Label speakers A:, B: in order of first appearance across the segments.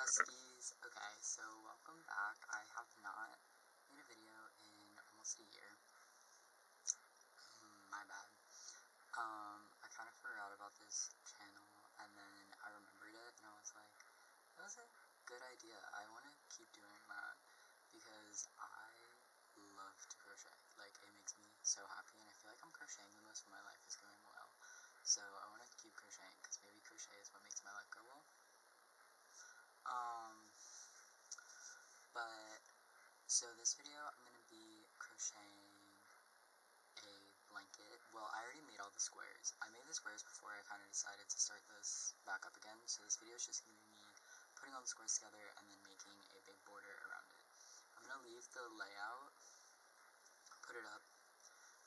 A: besties. Okay, so welcome back. I have not made a video in almost a year. My bad. I kind of forgot about this channel, and then I remembered it, and I was like, that was a good idea. I want to keep doing that, because I love to crochet. Like, it makes me so happy, and I feel like I'm crocheting the most when my life is going well. So I want to keep crocheting, because maybe crochet is what makes my life go well. So this video, I'm going to be crocheting a blanket. Well, I already made all the squares. I made the squares before I kind of decided to start this back up again, so this video is just going to be me putting all the squares together and then making a big border around it. I'm going to leave the layout, put it up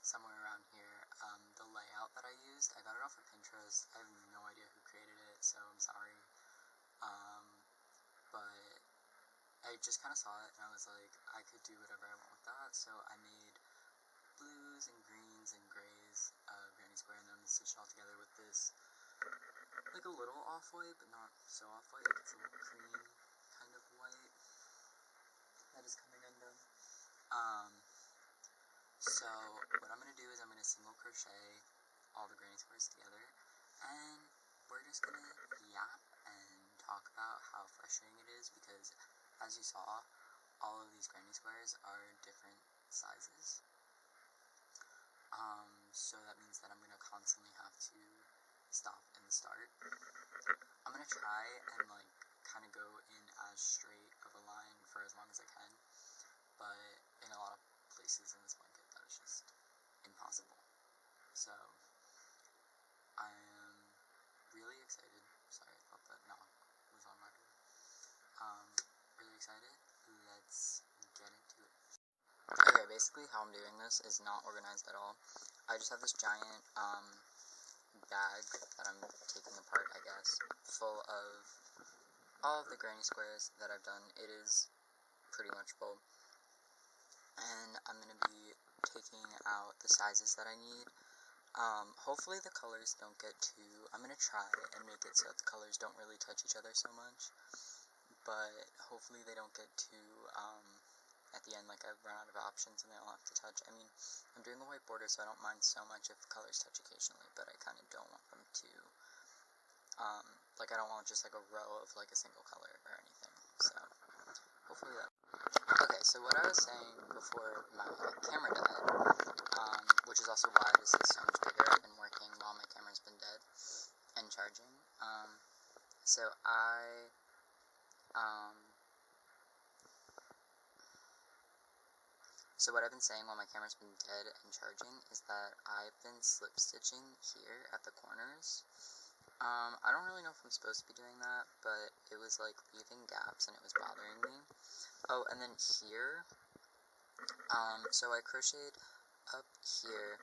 A: somewhere around here. The layout that I used, I got it off of Pinterest. I have no idea who created it, so I'm sorry. But I just kind of saw it, and I was like, I could do whatever I want with that, so I made blues and greens and grays, granny square, and then stitched it all together with this, like a little off-white, but not so off-white, like it's a little cream kind of white that is coming undone. So what I'm going to do is I'm going to single crochet all the granny squares together, and we're just going to yap and talk about how frustrating it is, because as you saw, all of these granny squares are different sizes. So that means that I'm going to constantly have to stop and start. I'm going to try and like kind of go in as straight of a line for as long as I can, but in a lot of places in this blanket that is just impossible. So I am really excited. Sorry, I thought that knock was on my door. Really excited. Let's get into it. Okay, basically how I'm doing this is not organized at all. I just have this giant bag that I'm taking apart, I guess, full of all of the granny squares that I've done. It is pretty much full, and I'm going to be taking out the sizes that I need. Hopefully the colors don't get too, I'm going to try and make it so that the colors don't really touch each other so much, but hopefully they don't get too, at the end, like I've run out of options and they all have to touch. I mean, I'm doing a white border, so I don't mind so much if colors touch occasionally, but I kind of don't want them to, like I don't want just like a row of like a single color or anything, so hopefully that. Okay, so what I was saying before my camera died, which is also why this is so much bigger. I've been working while my camera's been dead and charging. So what I've been saying while my camera's been dead and charging is that I've been slip stitching here at the corners. I don't really know if I'm supposed to be doing that, but it was like leaving gaps and it was bothering me. Oh, and then here, so I crocheted up here,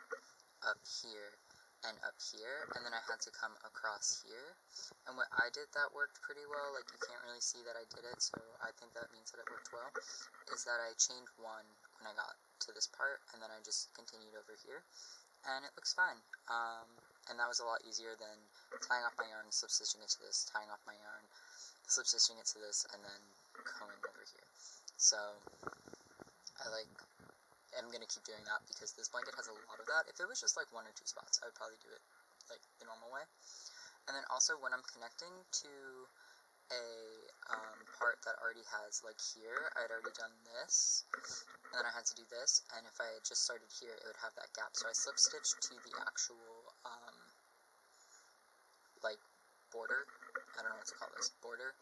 A: and up here, and then I had to come across here, and what I did that worked pretty well. Like, you can't really see that I did it, so I think that means that it worked well, is that I chained one when I got to this part, and then I just continued over here, and it looks fine. And that was a lot easier than tying off my yarn, slip stitching it to this, tying off my yarn, slip stitching it to this, and then going over here. So I'm gonna keep doing that because this blanket has a lot of that. If it was just like one or two spots, I would probably do it like the normal way. And then also when I'm connecting to a part that already has, like here, I'd already done this, and then I had to do this, and if I had just started here, it would have that gap. So I slip stitched to the actual like border. I don't know what to call this. Border?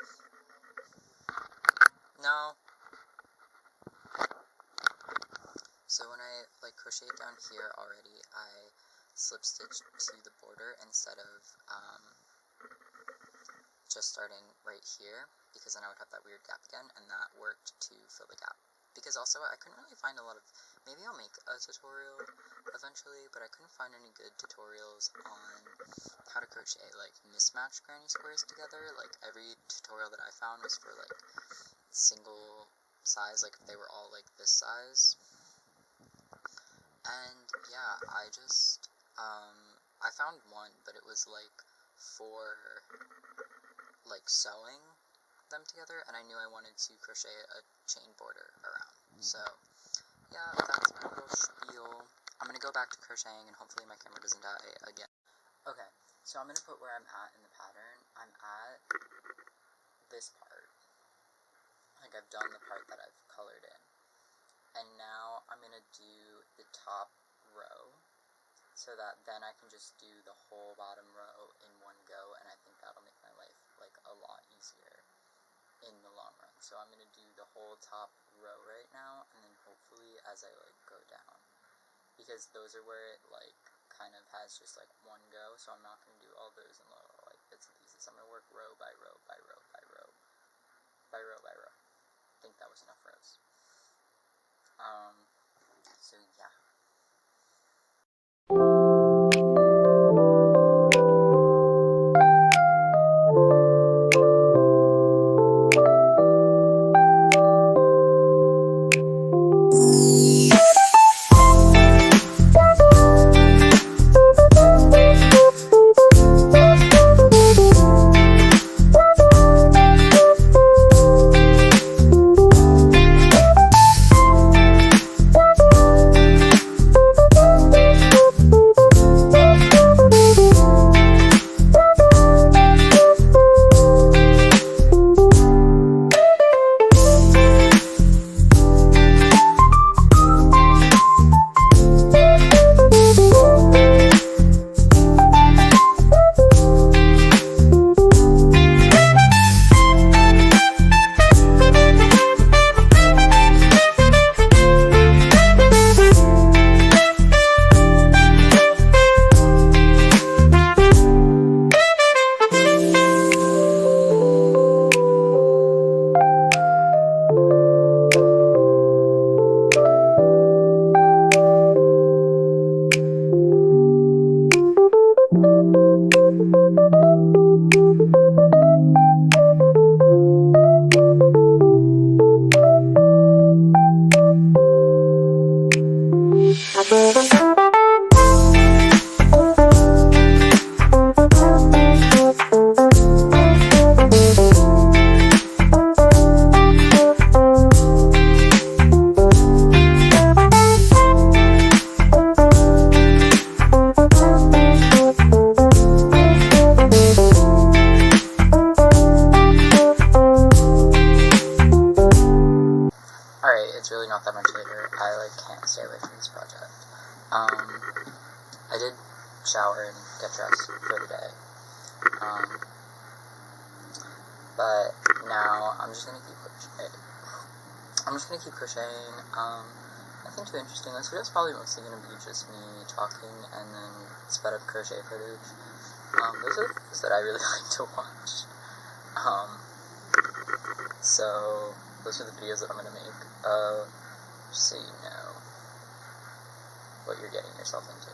A: No. So when I like crocheted down here already, I slip stitched to the border instead of just starting right here, because then I would have that weird gap again, and that worked to fill the gap. Because also I couldn't really find a lot of, maybe I'll make a tutorial eventually, but I couldn't find any good tutorials on how to crochet like mismatched granny squares together. Like every tutorial that I found was for like single size, like if they were all like this size. And yeah, I just, I found one, but it was like for like sewing, them together, and I knew I wanted to crochet a chain border around. So yeah, that's my little spiel. I'm gonna go back to crocheting, and hopefully my camera doesn't die again. Okay, so I'm gonna put where I'm at in the pattern. I'm at this part. Like, I've done the part that I've colored in. And now I'm gonna do the top row, so that then I can just do the whole bottom row in one go, and I think that'll make my life, like, a lot easier in the long run. So I'm gonna do the whole top row right now, and then hopefully as I, like, go down, because those are where it, like, kind of has just, like, one go, so I'm not gonna do all those in little, like, bits and pieces. I'm gonna work row by row by row by row by row by row. I think that was enough rows. So yeah. It's really not that much later. I, like, can't stay away from this project. I did shower and get dressed for the day. But now I'm just gonna keep crocheting. Nothing too interesting. This video's probably mostly gonna be just me talking and then sped up crochet footage. Those are the videos that I really like to watch. So those are the videos that I'm gonna make, just so you know what you're getting yourself into.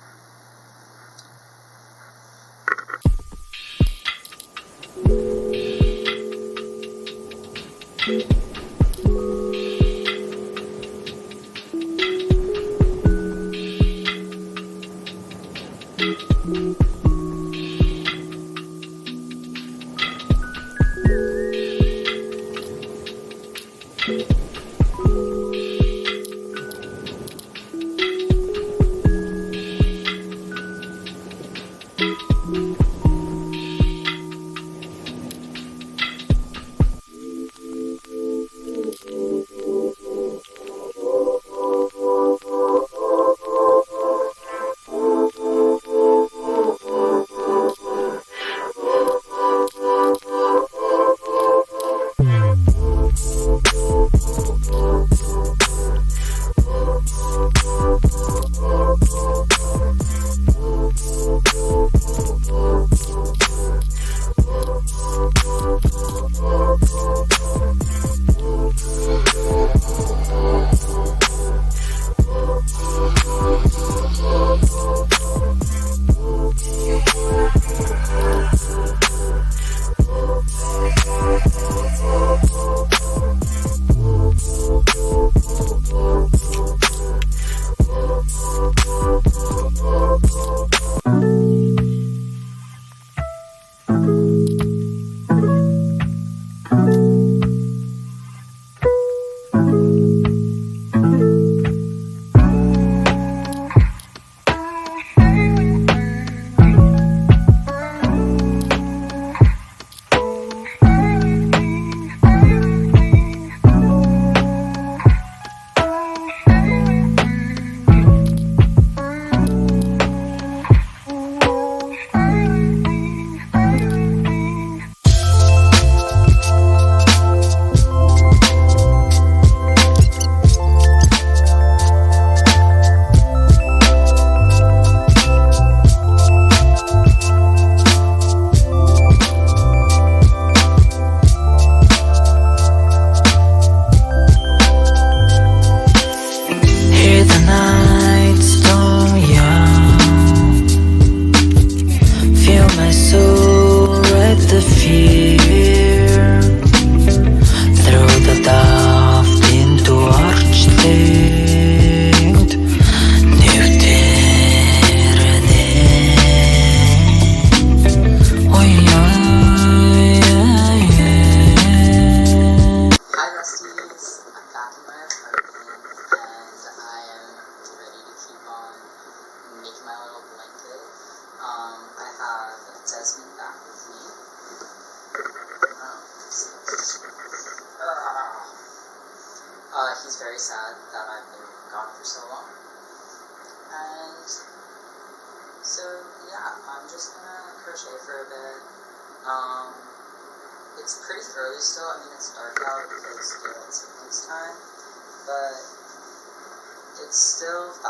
A: very sad that I've been gone for so long. And so yeah, I'm just gonna crochet for a bit. It's pretty early still. I mean, it's dark out because it's evening's time, but it's still 5,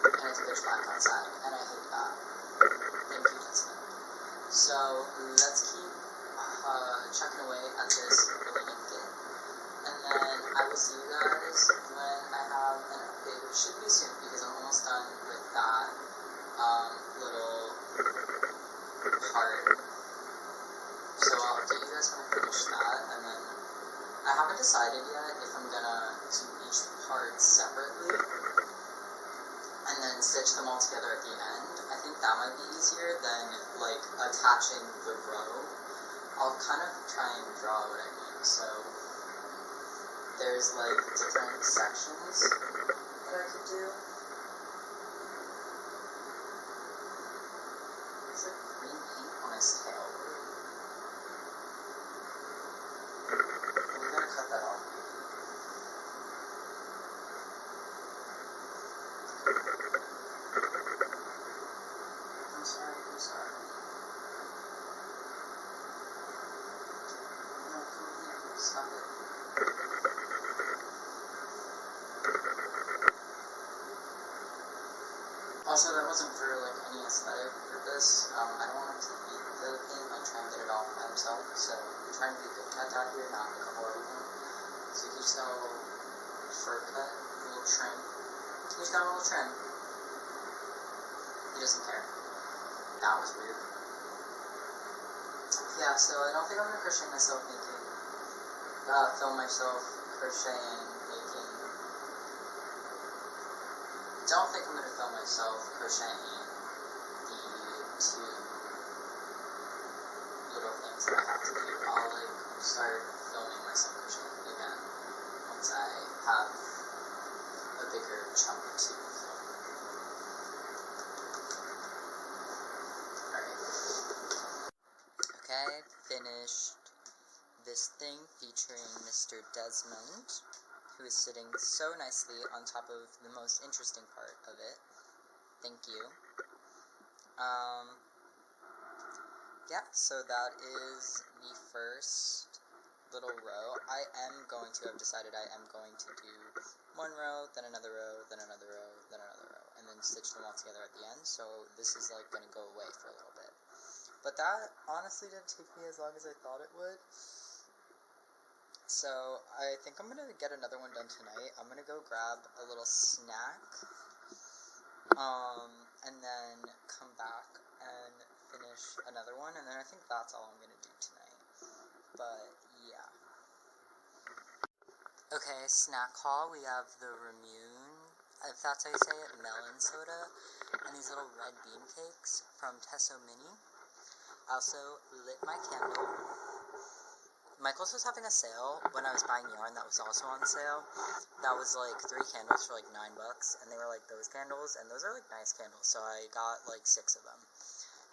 A: and it's pitch black outside, and I hate that. Thank you, Justin. So let's keep chucking away at this little bit, and then I will see you guys when I have an update, which should be soon because I'm almost done with that little part. So I'll update you guys when I finish that, and then I haven't decided yet if I'm gonna do each part separately and then stitch them all together at the end. I think that might be easier than like attaching the row. I'll kind of try and draw what I mean. So there's like different sections that I could do. There's like green paint on his tail. We're gonna cut that off. I'm sorry. No, come here, stop it. Also, that wasn't for like any aesthetic purpose. I don't want him to eat the paint, like try and get it off by himself. So I'm trying to be a good cat down here, not like a horrible one. So he just got a little fur cut, a little trim. He's got a little trim. He doesn't care. That was weird. Yeah, so I don't think I'm gonna crochet myself making, film myself crocheting, making. Don't think I'm gonna film myself crocheting the 2 little things that I have to do. I'll like start filming myself crocheting again once I have a bigger chunk to film. Alright. Okay, finished this thing featuring Mr. Desmond, who is sitting so nicely on top of the most interesting part of it. Thank you. Yeah, so that is the first little row. I've decided I am going to do 1 row, then another row, then another row, then another row, and then stitch them all together at the end, so this is like going to go away for a little bit. But that honestly didn't take me as long as I thought it would. So I think I'm going to get another one done tonight. I'm going to go grab a little snack, and then come back and finish another one, and then I think that's all I'm going to do tonight. But yeah. Okay, snack haul. We have the Ramune, if that's how you say it, melon soda, and these little red bean cakes from Tesso Mini. I also lit my candle. Michael's was having a sale when I was buying yarn that was also on sale. That was like 3 candles for like $9, and they were like those candles, and those are like nice candles, so I got like 6 of them.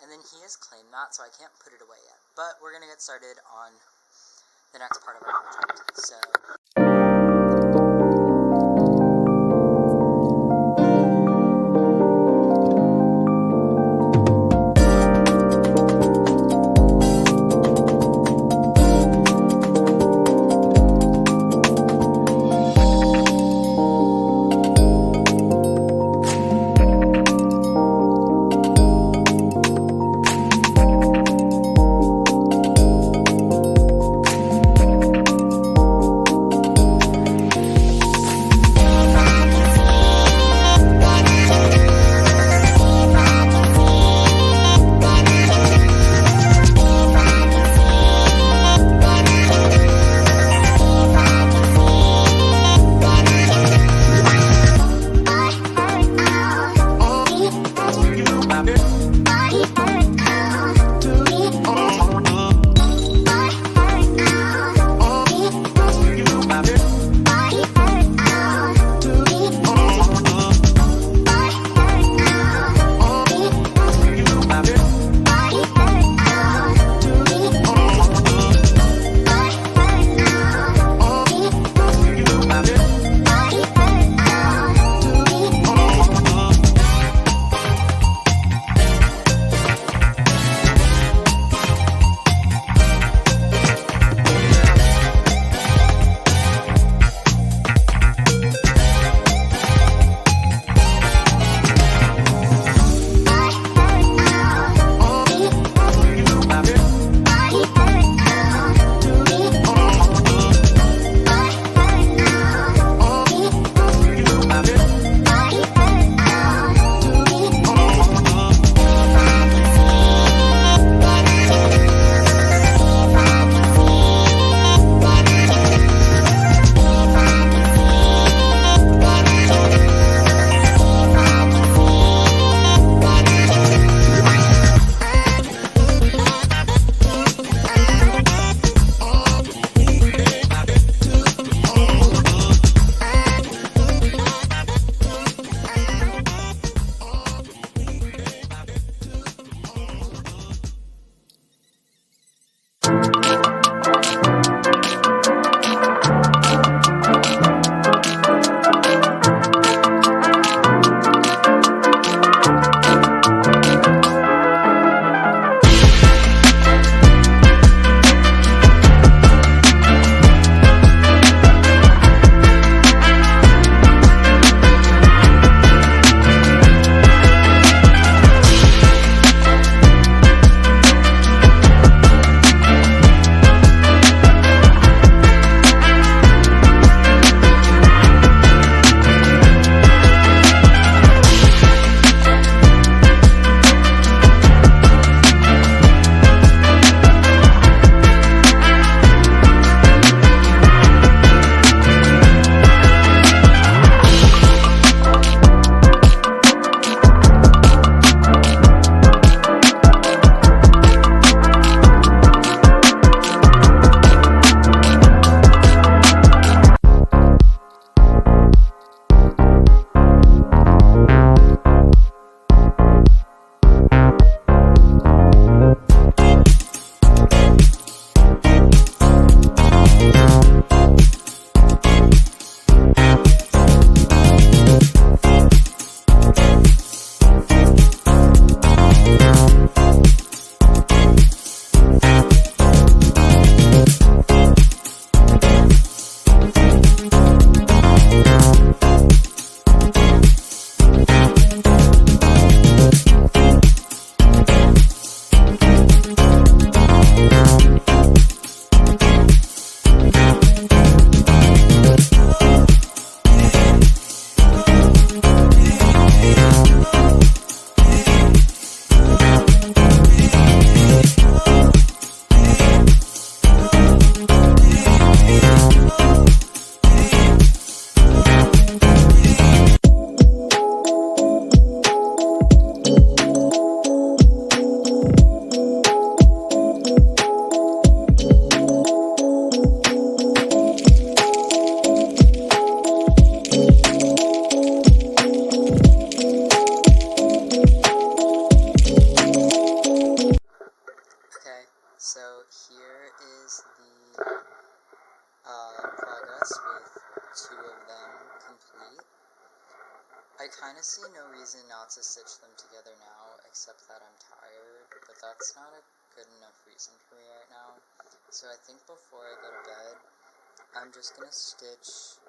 A: And then he has claimed that, so I can't put it away yet. But we're gonna get started on the next part of our project. So So here is the progress with 2 of them complete. I kind of see no reason not to stitch them together now, except that I'm tired, but that's not a good enough reason for me right now. So I think before I go to bed, I'm just going to stitch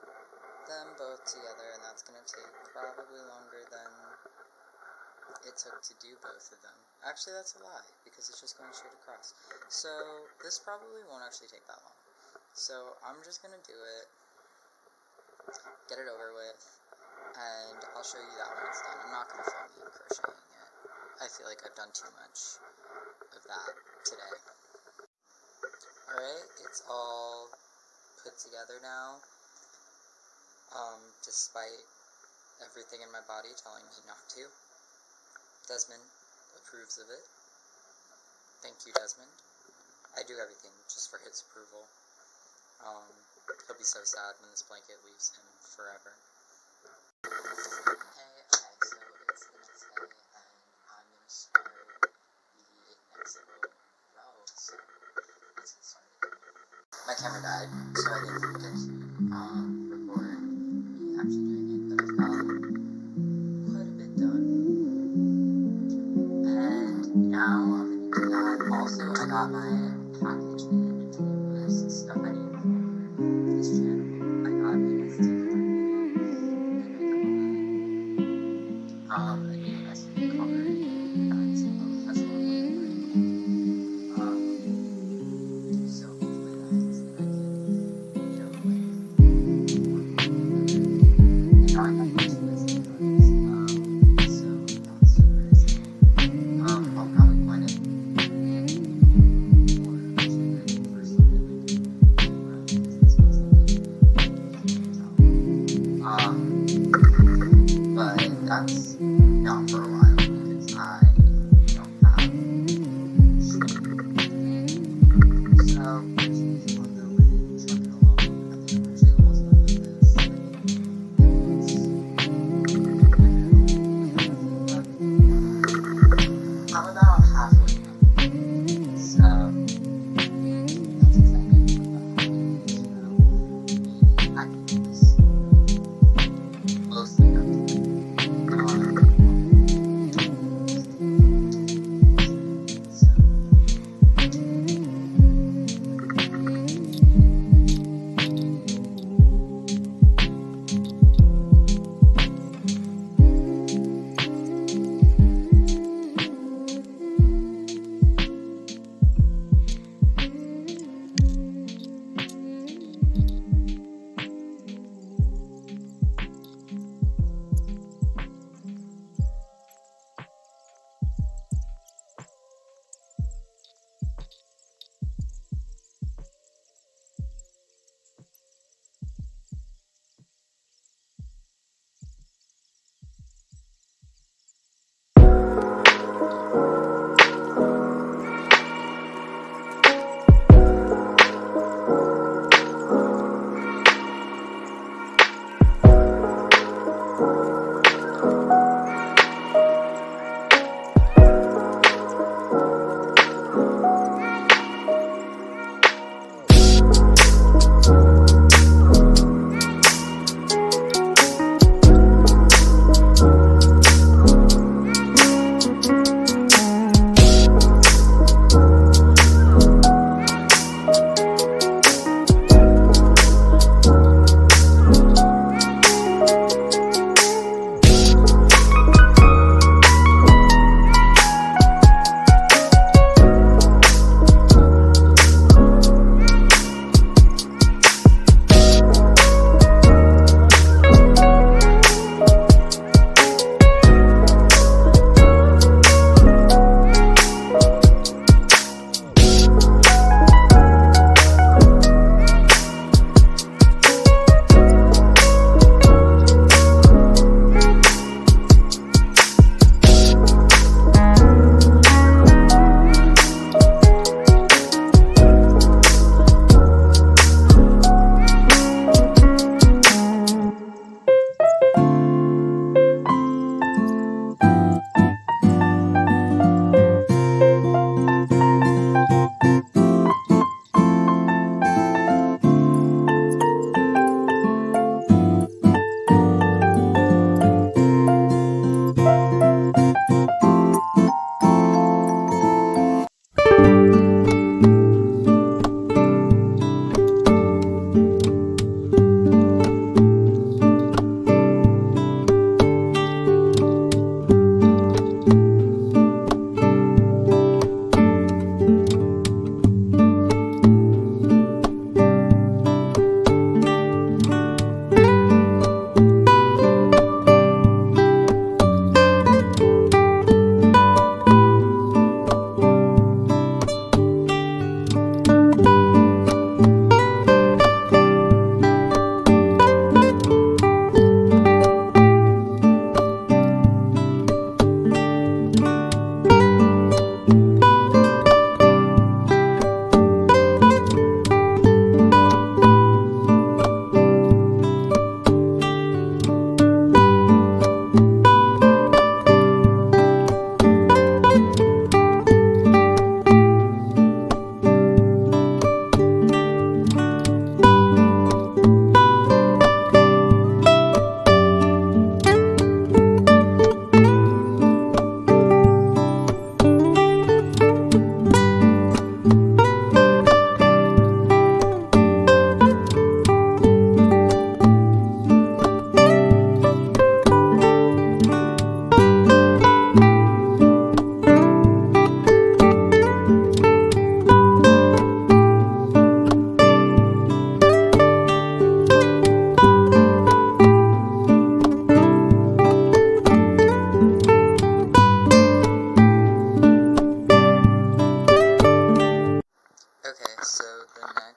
A: them both together, and that's going to take probably longer than it took to do both of them. Actually, that's a lie, because it's just going straight across. So this probably won't actually take that long. So I'm just going to do it, get it over with, and I'll show you that when it's done. I'm not going to film me crocheting it. I feel like I've done too much of that today. Alright, it's all put together now, despite everything in my body telling me not to. Desmond approves of it. Thank you, Desmond. I do everything just for his approval. He'll be so sad when this blanket leaves him forever. Hey, okay, so it's the next day, and I'm gonna start the next little row, so let's get started. My camera died, so I didn't get to record me actually doing it, but I've got quite a bit done. And now I'm gonna do that. Also, I got my package in, and it was stuff I needed for this channel. I got an SD card and a new SD card that's has a lot of so hopefully that means that I can get over with. And now I have my 2 SD cards, so that's super exciting. I'll probably point it more actually when I first started because this one's but that's not for a while because I don't have straight. So we're just gonna go and truck it along. I think I'm actually almost done with this. I'm about halfway done. So that's exciting. I can do this mostly done.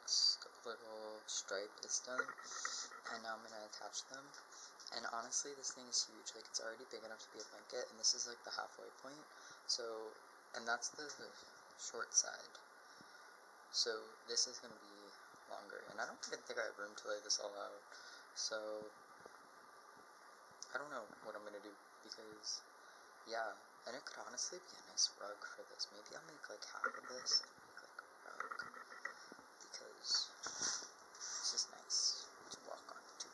A: next little stripe is done, and now I'm going to attach them. And honestly, this thing is huge. Like, it's already big enough to be a blanket, and this is like the halfway point. So, and that's the short side. So this is going to be longer, and I don't even think I have room to lay this all out. So I don't know what I'm going to do, because yeah, and it could honestly be a nice rug for this. Maybe I'll make like half of this and make like a rug, because this is nice to walk on too.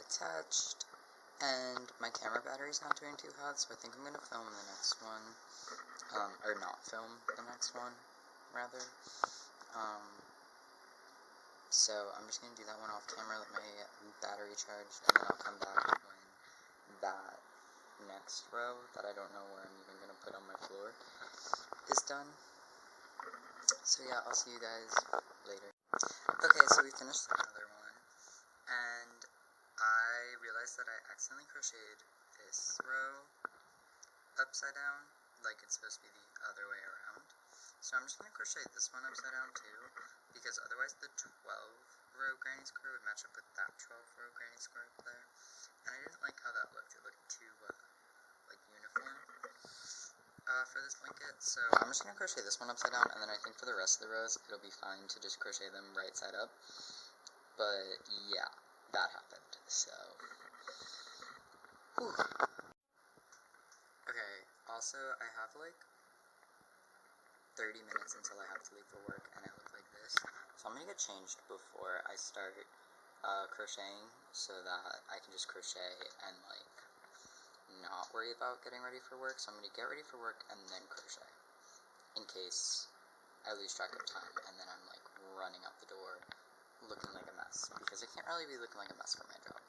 A: Attached, and my camera battery's not doing too hot, so I think I'm gonna film the next one, or not film the next one, rather. So I'm just gonna do that one off camera, let my battery charge, and then I'll come back when that next row, that I don't know where I'm even gonna put on my floor, is done. So yeah, I'll see you guys later. Okay, so we finished the other one, and I realized that I accidentally crocheted this row upside down, like it's supposed to be the other way around. So I'm just going to crochet this one upside down too, because otherwise the 12 row granny square would match up with that 12 row granny square up there. And I didn't like how that looked. It looked too, like uniform for this blanket. So I'm just going to crochet this one upside down, and then I think for the rest of the rows, it'll be fine to just crochet them right side up. But yeah, that happened. So, whew. Okay, also, I have like 30 minutes until I have to leave for work, and I look like this. So I'm gonna get changed before I start crocheting, so that I can just crochet and like not worry about getting ready for work. So I'm gonna get ready for work and then crochet, in case I lose track of time, and then I'm like running out the door looking like a mess, because I can't really be looking like a mess for my job.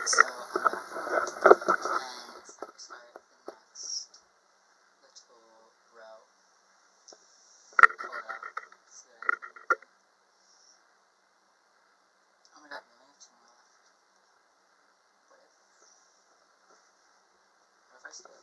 A: So I'm back from work, and let's start the next little row. Pull it out. So, oh my god, we only have 2 more left. What if I start?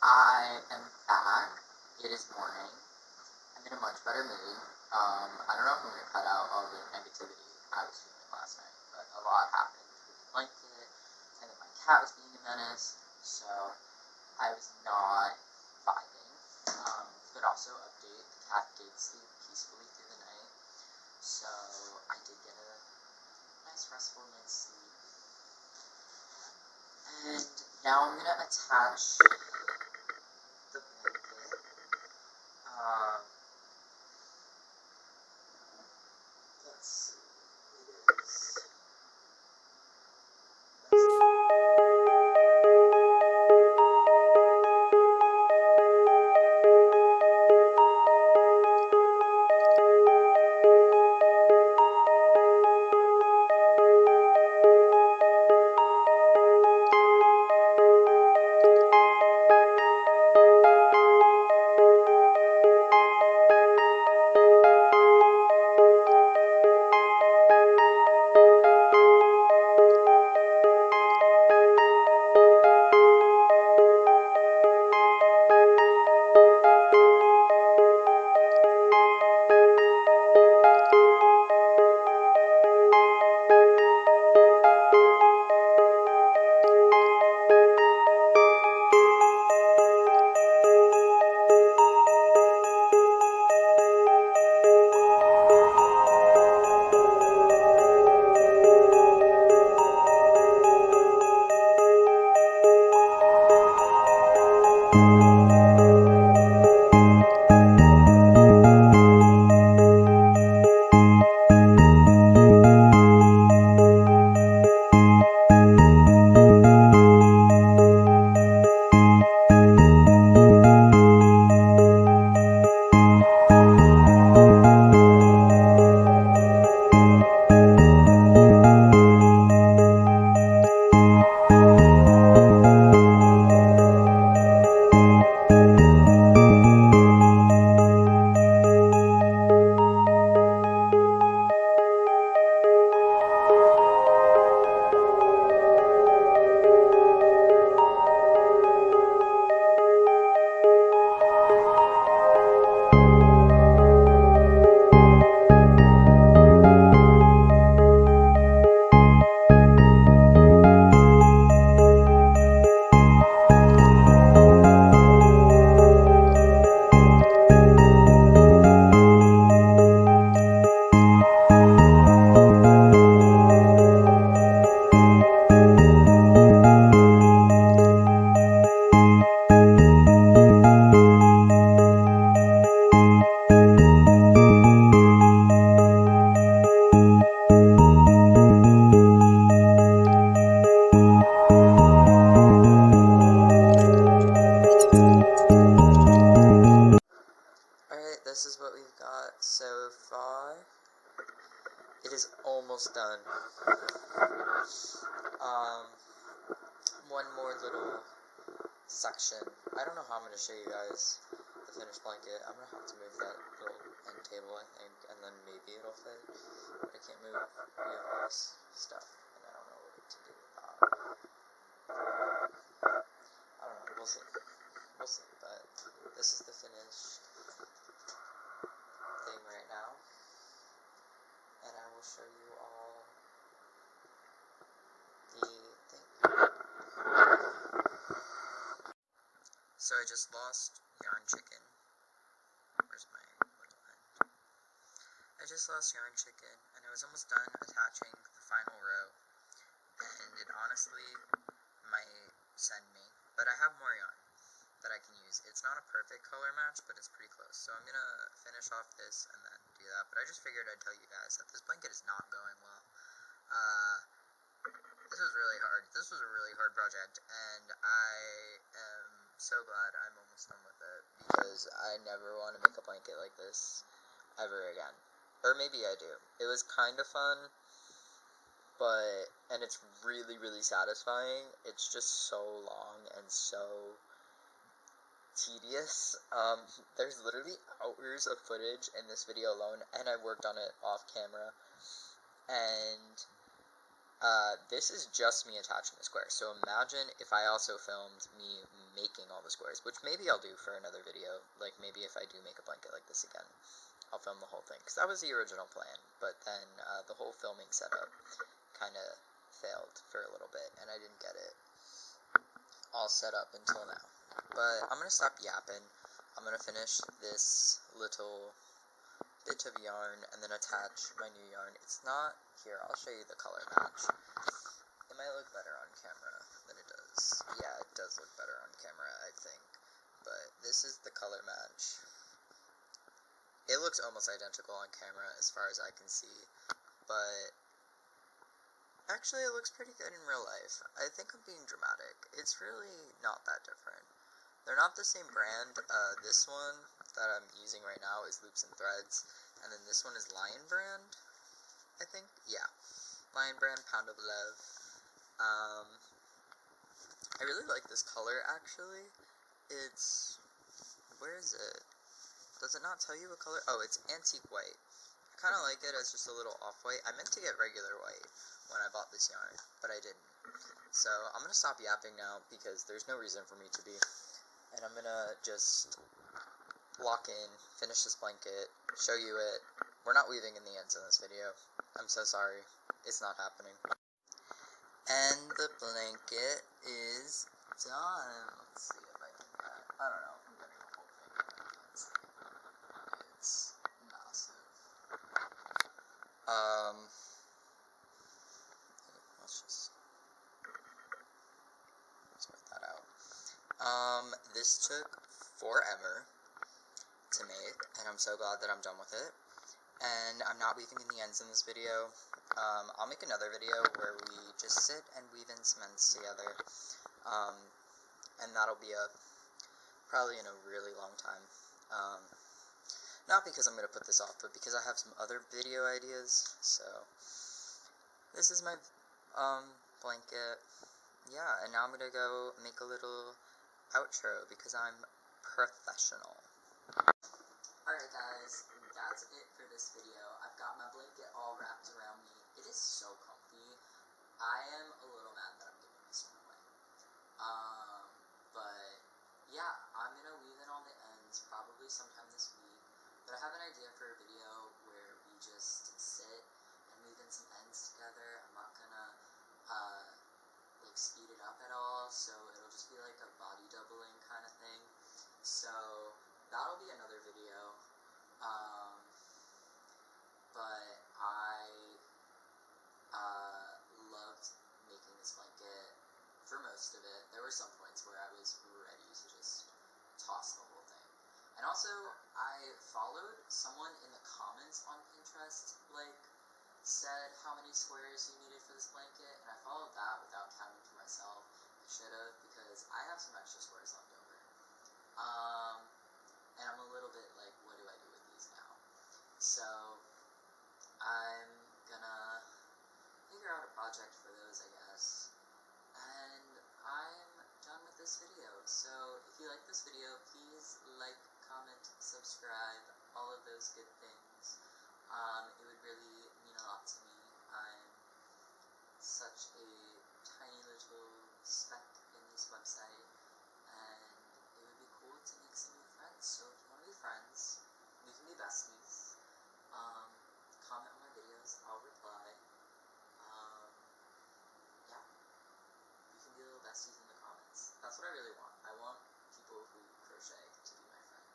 A: I am back. It is morning. I'm in a much better mood. I don't know if I'm going to cut out all the negativity I was feeling last night, but a lot happened with the blanket, and then my cat was being a menace, so I was not vibing. But also, update, the cat did sleep peacefully through the night, so I did get a nice restful night's sleep. And now I'm going to attach the blanket. Let's see, it is. This is what we've got so far. It is almost done. One more little section. I don't know how I'm going to show you guys the finished blanket. I'm going to have to move that little end table, I think, and then maybe it'll fit. But I can't move. We have all this stuff, and I don't know what to do with that. I don't know. We'll see. We'll see. But this is the finished thing right now, and I will show you all the thing. So I just lost yarn chicken. Where's my little end? I just lost yarn chicken, and I was almost done attaching the final row, and it honestly might send me, but I have more yarn that I can use. It's not a perfect color match, but it's pretty close, so I'm gonna finish off this and then do that, but I just figured I'd tell you guys that this blanket is not going well. This was really hard. This was a really hard project, and I am so glad I'm almost done with it, because I never want to make a blanket like this ever again. Or maybe I do. It was kind of fun, and it's really, really satisfying. It's just so long and so tedious. There's literally hours of footage in this video alone, and I worked on it off camera, and
B: this is just me attaching the square. So imagine if I also filmed me making all the squares, which maybe I'll do for another video. Like maybe if I do make a blanket like this again, I'll film the whole thing, because that was the original plan. But then the whole filming setup kind of failed for a little bit, and I didn't get it all set up until now. But I'm gonna stop yapping. I'm gonna finish this little bit of yarn and then attach my new yarn. It's not here, I'll show you the color match. It might look better on camera than it does. Yeah, it does look better on camera, I think. But this is the color match. It looks almost identical on camera as far as I can see, but actually it looks pretty good in real life. I think I'm being dramatic. It's really not that different. They're not the same brand. This one that I'm using right now is Loops and Threads, and then this one is Lion Brand, I think. Yeah, Lion Brand, Pound of Love. I really like this color, actually. It's, where is it? Does it not tell you what color? Oh, it's antique white. I kind of like it as just a little off-white. I meant to get regular white when I bought this yarn, but I didn't. So I'm going to stop yapping now because there's no reason for me to be. And I'm going to just lock in, finish this blanket, show you it. We're not weaving in the ends in this video. I'm so sorry. It's not happening. And the blanket is done. Let's see if I can get, I don't know, I'm getting the whole thing in. Let's see. It's massive. Let's just sort that out. This took forever to make, and I'm so glad that I'm done with it. And I'm not weaving in the ends in this video. I'll make another video where we just sit and weave in some ends together. And that'll be up probably in a really long time. Not because I'm going to put this off, but because I have some other video ideas. So, this is my blanket. Yeah, and now I'm going to go make a little outro because I'm professional. Alright guys, that's it for this video. I've got my blanket all wrapped around me. It is so comfy. I am a little mad that I'm giving this one away. But yeah, I'm going to weave in all the ends probably sometime this week. But I have an idea for a video where we just sit and weave in some ends together. I'm not going to like speed it up at all, so it'll just be like a body doubling kind of thing. So that'll be another video. But I loved making this blanket for most of it. There were some points where I was ready to just toss the whole thing. And also, I followed someone in the comments on Pinterest, like, said how many squares you needed for this blanket, and I followed that without counting for myself. I should have, because I have some extra squares left over. And I'm a little bit like, what do I do with these now? So, I'm gonna figure out a project for those, I guess. And I'm done with this video. So, if you like this video, please like, comment, subscribe, all of those good things. It would really mean a lot to me. I'm such a tiny little speck in this website, and it would be cool to make some new friends. So if you want to be friends, we can be besties. Comment on my videos, I'll reply. Yeah, we can be little besties in the comments. That's what I really want. I want people who crochet to be my friend.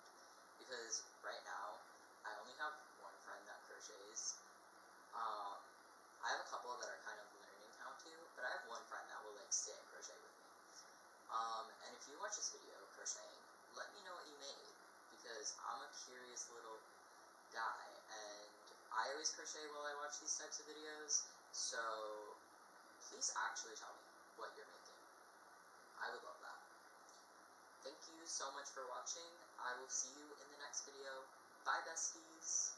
B: Because right now, I only have one friend that crochets. I have a couple that are kind of learning how to, but I have one friend that will like stay and crochet with me. And if you watch this video crocheting, let me know what you made, because I'm a curious little guy, and I always crochet while I watch these types of videos, so please actually tell me what you're making. I would love that. Thank you so much for watching. I will see you in the next video. Bye, besties!